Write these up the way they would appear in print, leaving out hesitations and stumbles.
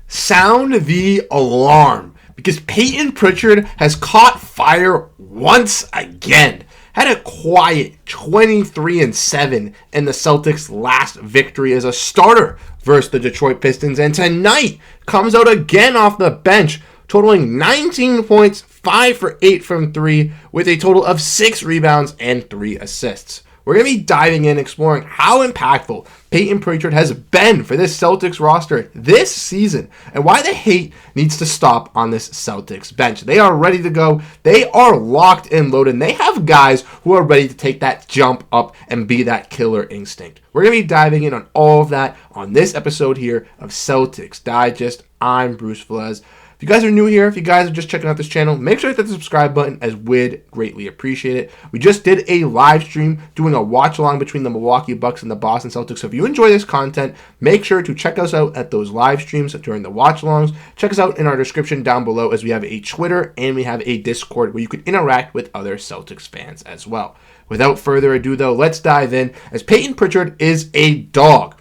Sound the alarm, because Payton Pritchard has caught fire once again. Had a quiet 23-7 in the Celtics' last victory as a starter versus the Detroit Pistons, and tonight comes out again off the bench, totaling 19 points, 5 for 8 from 3, with a total of 6 rebounds and 3 assists. We're going to be diving in, exploring how impactful Payton Pritchard has been for this Celtics roster this season, and why the hate needs to stop on this Celtics bench. They are ready to go. They are locked and loaded, and they have guys who are ready to take that jump up and be that killer instinct. We're going to be diving in on all of that on this episode here of Celtics Digest. I'm Bruce Veliz. If you guys are new here, if you guys are just checking out this channel, make sure to hit the subscribe button, as we'd greatly appreciate it. We just did a live stream doing a watch along between the Milwaukee Bucks and the Boston Celtics. So if you enjoy this content, make sure to check us out at those live streams during the watch alongs. Check us out in our description down below, as we have a Twitter and we have a Discord where you can interact with other Celtics fans as well. Without further ado though, let's dive in, as Payton Pritchard is a dog.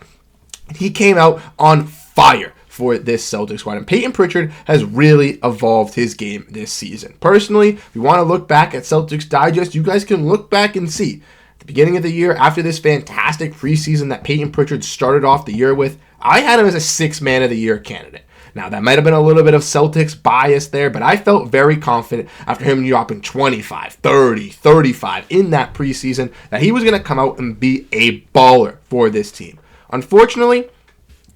He came out on fire for this Celtics squad, and Payton Pritchard has really evolved his game this season. Personally, if you want to look back at Celtics Digest, you guys can look back and see at the beginning of the year, after this fantastic preseason that Payton Pritchard started off the year with, I had him as a 6th man of the year candidate. Now, that might have been a little bit of Celtics bias there, but I felt very confident after him dropping 25, 30, 35 in that preseason that he was going to come out and be a baller for this team. Unfortunately,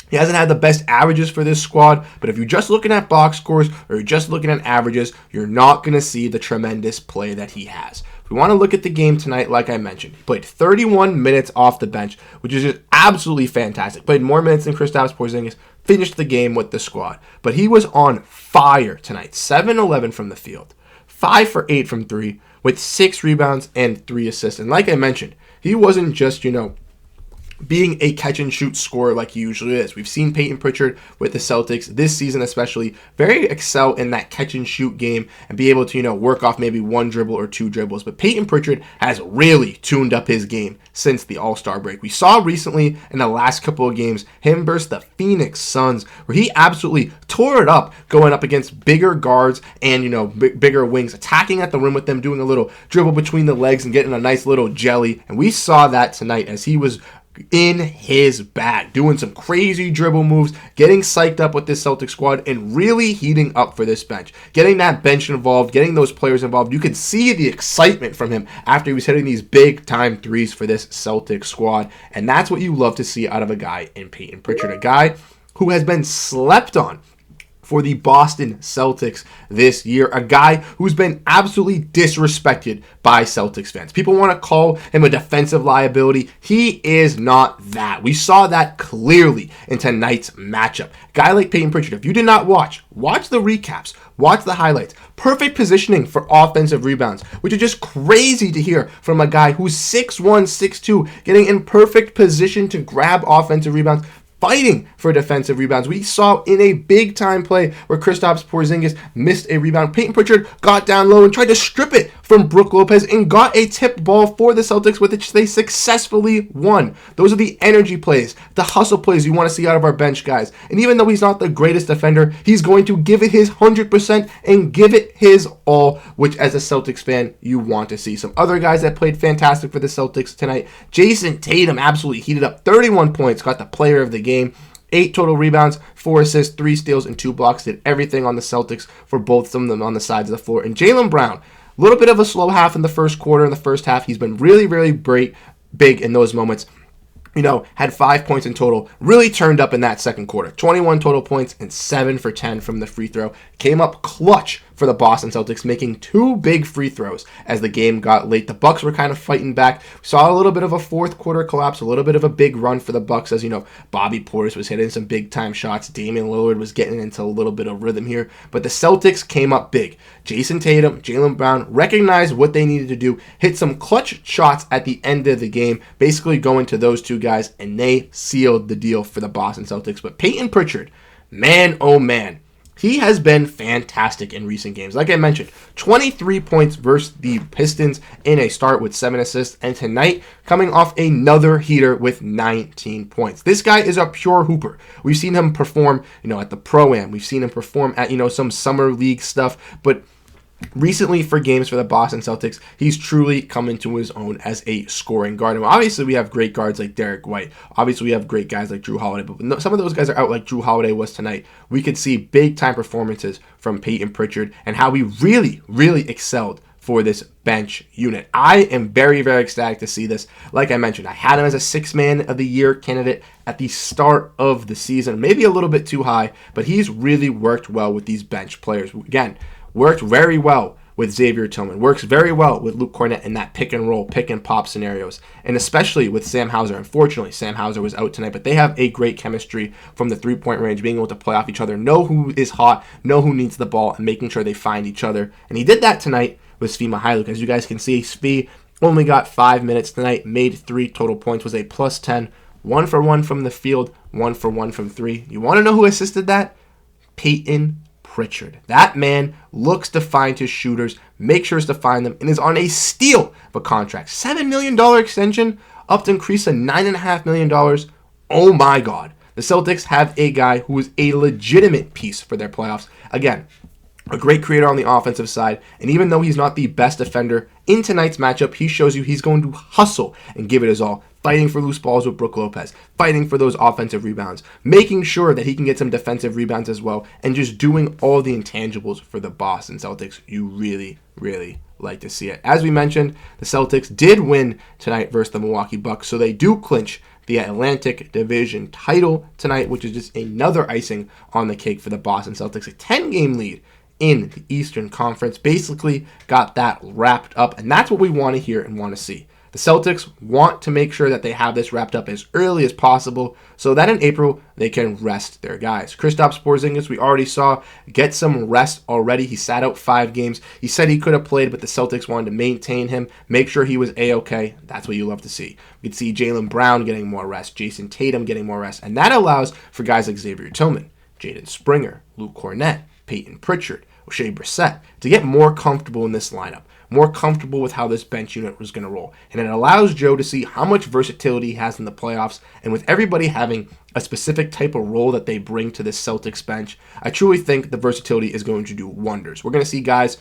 he hasn't had the best averages for this squad, but if you're just looking at box scores or you're just looking at averages, you're not going to see the tremendous play that he has. If we want to look at the game tonight, like I mentioned, he played 31 minutes off the bench, which is just absolutely fantastic. Played more minutes than Kristaps, Porzingis, finished the game with the squad. But he was on fire tonight. 7-11 from the field, 5 for 8 from 3, with 6 rebounds and 3 assists. And like I mentioned, he wasn't just, being a catch-and-shoot scorer like he usually is. We've seen Payton Pritchard with the Celtics this season especially very excel in that catch-and-shoot game and be able to, work off maybe 1 dribble or 2 dribbles. But Payton Pritchard has really tuned up his game since the All-Star break. We saw recently in the last couple of games him versus the Phoenix Suns, where he absolutely tore it up going up against bigger guards and, bigger wings, attacking at the rim with them, doing a little dribble between the legs and getting a nice little jelly. And we saw that tonight as he was in his bag, doing some crazy dribble moves, getting psyched up with this Celtics squad, and really heating up for this bench. Getting that bench involved, getting those players involved. You could see the excitement from him after he was hitting these big-time threes for this Celtics squad, and that's what you love to see out of a guy in Payton Pritchard, a guy who has been slept on for the Boston Celtics this year, a guy who's been absolutely disrespected by Celtics fans. People want to call him a defensive liability. He is not that. We saw that clearly in tonight's matchup. A guy like Payton Pritchard, if you did not watch the recaps, watch the highlights. Perfect positioning for offensive rebounds, which is just crazy to hear from a guy who's 6'1", 6'2", getting in perfect position to grab offensive rebounds, fighting for defensive rebounds. We saw in a big-time play where Kristaps Porzingis missed a rebound. Payton Pritchard got down low and tried to strip it from Brook Lopez and got a tipped ball for the Celtics, with which they successfully won. Those are the energy plays, the hustle plays you want to see out of our bench guys. And even though he's not the greatest defender, he's going to give it his 100% and give it his all, which as a Celtics fan, you want to see. Some other guys that played fantastic for the Celtics tonight. Jayson Tatum absolutely heated up, 31 points, got the player of the game. 8 total rebounds, 4 assists, 3 steals, and 2 blocks. Did everything on the Celtics for both of them on the sides of the floor. And Jaylen Brown, a little bit of a slow half in the first quarter. In the first half, he's been really, really big in those moments. Had 5 points in total. Really turned up in that second quarter. 21 total points and 7 for 10 from the free throw. Came up clutch for the Boston Celtics, making 2 big free throws as the game got late. The Bucks were kind of fighting back. We saw a little bit of a fourth quarter collapse, a little bit of a big run for the Bucks as, Bobby Portis was hitting some big-time shots. Damian Lillard was getting into a little bit of rhythm here. But the Celtics came up big. Jayson Tatum, Jaylen Brown recognized what they needed to do, hit some clutch shots at the end of the game, basically going to those 2 guys, and they sealed the deal for the Boston Celtics. But Payton Pritchard, man, oh man, He has been fantastic in recent games. Like I mentioned, 23 points versus the Pistons in a start with 7 assists. And tonight, coming off another heater with 19 points. This guy is a pure hooper. We've seen him perform, at the Pro-Am. We've seen him perform at, some summer league stuff. But recently, for games for the Boston Celtics, he's truly come into his own as a scoring guard. And obviously, we have great guards like Derrick White. Obviously, we have great guys like Jrue Holiday. But when some of those guys are out like Jrue Holiday was tonight, we could see big-time performances from Payton Pritchard and how he really, really excelled for this bench unit. I am very, very ecstatic to see this. Like I mentioned, I had him as a 6th man of the year candidate at the start of the season. Maybe a little bit too high, but he's really worked well with these bench players. Again, worked very well with Xavier Tillman, works very well with Luke Kornet in that pick and roll, pick and pop scenarios, and especially with Sam Hauser. Unfortunately, Sam Hauser was out tonight, but they have a great chemistry from the three-point range, being able to play off each other, know who is hot, know who needs the ball, and making sure they find each other. And he did that tonight with Svi Mykhailiuk. As you guys can see, Svi only got 5 minutes tonight, made 3 total points, was a plus 10, 1 for 1 from the field, 1 for 1 from 3. You want to know who assisted that? Payton Pritchard. That man looks to find his shooters, makes sure to find them, and is on a steal of a contract. $7 million extension, up to increase to $9.5 million. Oh my God. The Celtics have a guy who is a legitimate piece for their playoffs. Again, a great creator on the offensive side, and even though he's not the best defender, in tonight's matchup, he shows you he's going to hustle and give it his all, fighting for loose balls with Brook Lopez, fighting for those offensive rebounds, making sure that he can get some defensive rebounds as well, and just doing all the intangibles for the Boston Celtics. You really, really like to see it. As we mentioned, the Celtics did win tonight versus the Milwaukee Bucks, so they do clinch the Atlantic Division title tonight, which is just another icing on the cake for the Boston Celtics. A 10-game lead in the Eastern Conference, basically got that wrapped up, and that's what we want to hear and want to see. The Celtics want to make sure that they have this wrapped up as early as possible so that in April they can rest their guys. Kristaps Porzingis, we already saw, get some rest already. He sat out 5 games. He said he could have played, but the Celtics wanted to maintain him, make sure he was A-okay. That's what you love to see. We could see Jaylen Brown getting more rest, Jayson Tatum getting more rest, and that allows for guys like Xavier Tillman, Jaden Springer, Luke Kornet, Payton Pritchard, Oshae Brissett to get more comfortable in this lineup, more comfortable with how this bench unit was going to roll. And it allows Joe to see how much versatility he has in the playoffs. And with everybody having a specific type of role that they bring to this Celtics bench, I truly think the versatility is going to do wonders. We're going to see guys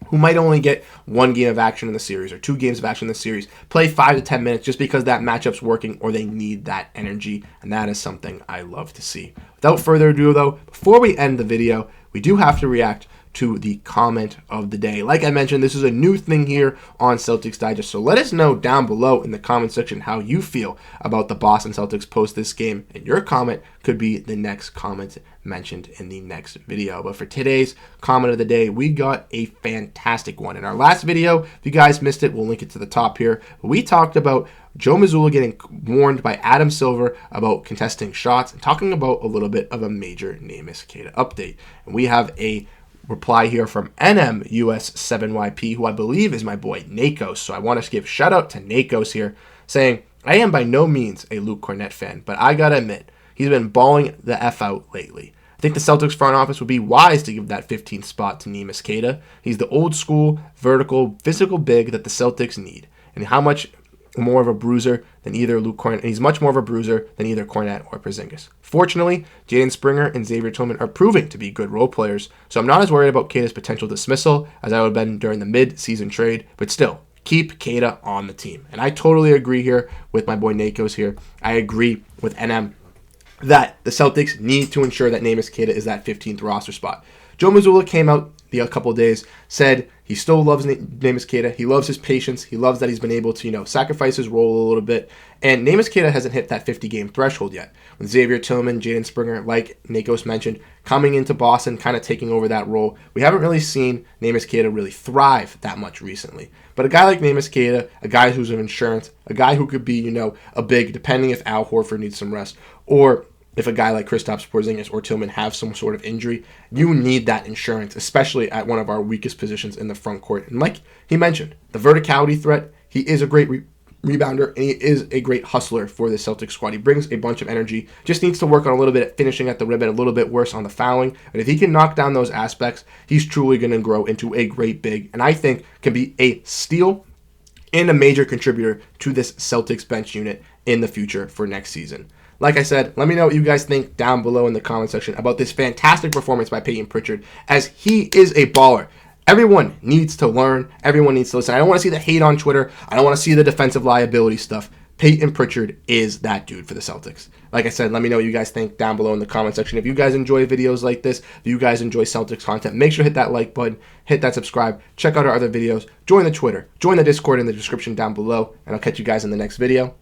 who might only get 1 game of action in the series or 2 games of action in the series play 5 to 10 minutes just because that matchup's working or they need that energy. And that is something I love to see. Without further ado, though, before we end the video, we do have to react to the comment of the day. Like I mentioned, this is a new thing here on Celtics Digest, so let us know down below in the comment section how you feel about the Boston Celtics post this game, and your comment could be the next comment mentioned in the next video. But for today's comment of the day, we got a fantastic one. In our last video, if you guys missed it, we'll link it to the top here. We talked about Joe Mazzulla getting warned by Adam Silver about contesting shots and talking about a little bit of a major Neemias Queta update. And we have a reply here from NMUS7YP, who I believe is my boy Nakos. So I want to give shout out to Nakos here, saying, I am by no means a Luke Kornet fan, but I gotta admit, he's been balling the F out lately. I think the Celtics front office would be wise to give that 15th spot to Neemias Queta. He's the old school, vertical, physical big that the Celtics need. And how much more of a bruiser than either Luke Kornet, and he's much more of a bruiser than either Kornet or Porzingis. Fortunately, Jaden Springer and Xavier Tillman are proving to be good role players, so I'm not as worried about Queta's potential dismissal as I would have been during the mid-season trade, but still, keep Queta on the team. And I totally agree here with my boy Nakos here. I agree with NM that the Celtics need to ensure that Neemias Queta is that 15th roster spot. Joe Mazzulla came out a couple of days, said he still loves Neemias Queta. He loves his patience. He loves that he's been able to, sacrifice his role a little bit. And Neemias Queta hasn't hit that 50-game threshold yet. With Xavier Tillman, Jaden Springer, like Nakos mentioned, coming into Boston, kind of taking over that role, we haven't really seen Neemias Queta really thrive that much recently. But a guy like Neemias Queta, a guy who's of insurance, a guy who could be, a big, depending if Al Horford needs some rest, or if a guy like Kristaps Porzingis or Tillman have some sort of injury, you need that insurance, especially at one of our weakest positions in the front court. And like he mentioned, the verticality threat, he is a great rebounder, and he is a great hustler for the Celtics squad. He brings a bunch of energy, just needs to work on a little bit at finishing at the rim and a little bit worse on the fouling. But if he can knock down those aspects, he's truly going to grow into a great big, and I think can be a steal and a major contributor to this Celtics bench unit in the future for next season. Like I said, let me know what you guys think down below in the comment section about this fantastic performance by Payton Pritchard, as he is a baller. Everyone needs to learn. Everyone needs to listen. I don't want to see the hate on Twitter. I don't want to see the defensive liability stuff. Payton Pritchard is that dude for the Celtics. Like I said, let me know what you guys think down below in the comment section. If you guys enjoy videos like this, if you guys enjoy Celtics content, make sure to hit that like button, hit that subscribe, check out our other videos, join the Twitter, join the Discord in the description down below, and I'll catch you guys in the next video.